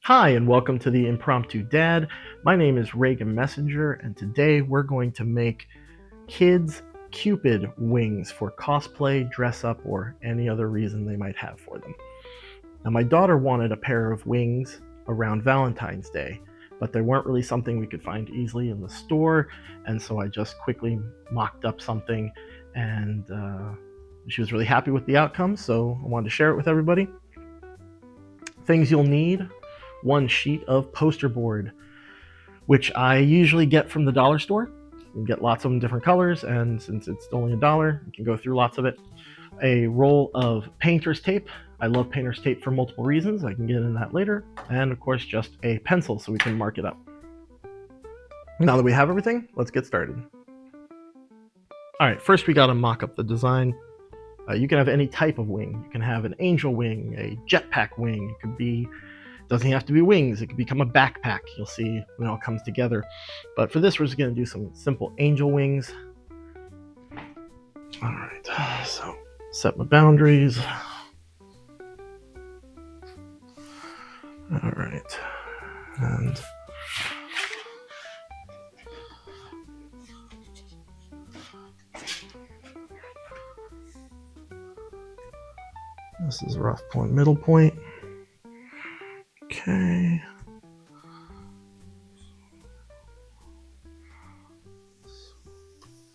Hi, and welcome to the Impromptu Dad. My name is Reagan Messenger, and today we're going to make kids' Cupid wings for cosplay, dress up, or any other reason they might have for them. Now, my daughter wanted a pair of wings around Valentine's Day, but they weren't really something we could find easily in the store, and so I just quickly mocked up something, and she was really happy with the outcome, so I wanted to share it with everybody. Things you'll need: one sheet of poster board, which I usually get from the dollar store. You can get lots of them different colors, and since it's only $1, you can go through lots of it. A roll of painter's tape. I love painter's tape for multiple reasons. I can get into that later. And of course, just a pencil so we can mark it up. Now that we have everything, let's get started. All right, first we got to mock up the design. You can have any type of wing. You can have an angel wing, a jetpack wing. It could be, doesn't have to be wings. It could become a backpack. You'll see when it all comes together. But for this, we're just going to do some simple angel wings. All right, so set my boundaries. All right, and this is rough point, middle point. Okay.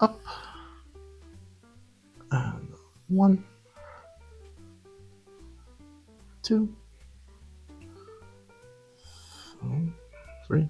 Up. And 1, 2, 3.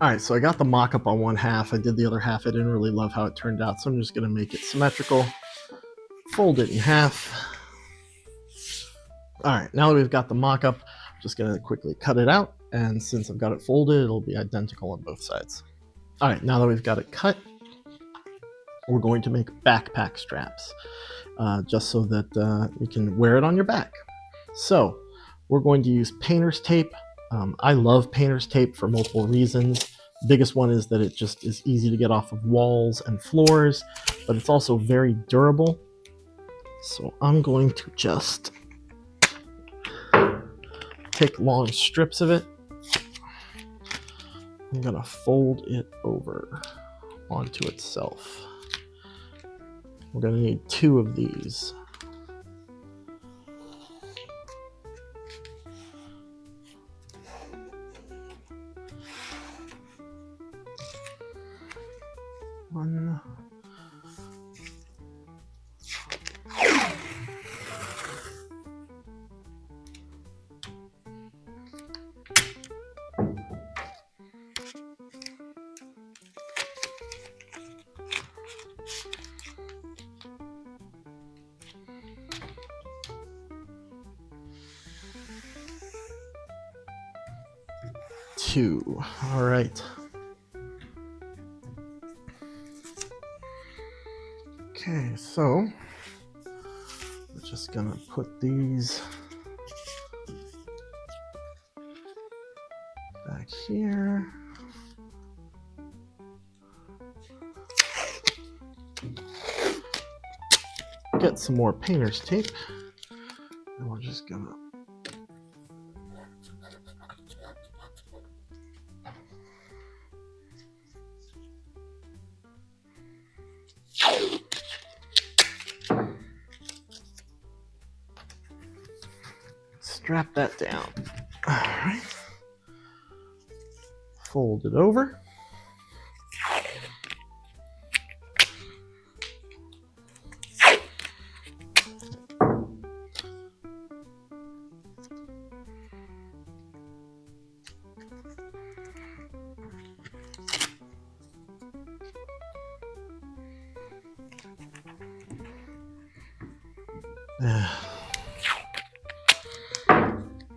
All right, so I got the mock-up on one half. I did the other half. I didn't really love how it turned out, so I'm just going to make it symmetrical. Fold it in half. All right, now that we've got the mock-up, I'm just going to quickly cut it out, and since I've got it folded, it'll be identical on both sides. All right, now that we've got it cut, we're going to make backpack straps, just so that you can wear it on your back. So we're going to use painter's tape. I love painter's tape for multiple reasons. The biggest one is that it just is easy to get off of walls and floors, but it's also very durable. So I'm going to just take long strips of it. I'm going to fold it over onto itself. We're going to need 2 of these. One. Two. All right. Okay, so we're just gonna put these back here. Get some more painter's tape, and we're just gonna strap that down. All right. Fold it over.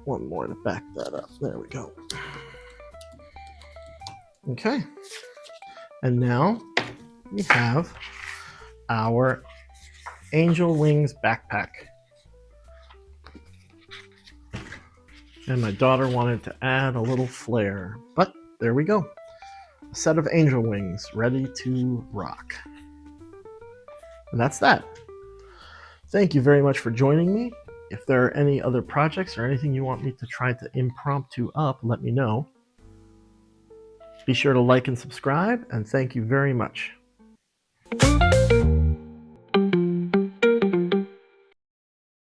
One more to back that up. There we go. Okay. And now we have our Angel Wings backpack. And my daughter wanted to add a little flair, but there we go. A set of angel wings ready to rock. And that's that. Thank you very much for joining me. If there are any other projects or anything you want me to try to impromptu up, let me know. Be sure to like and subscribe, and thank you very much.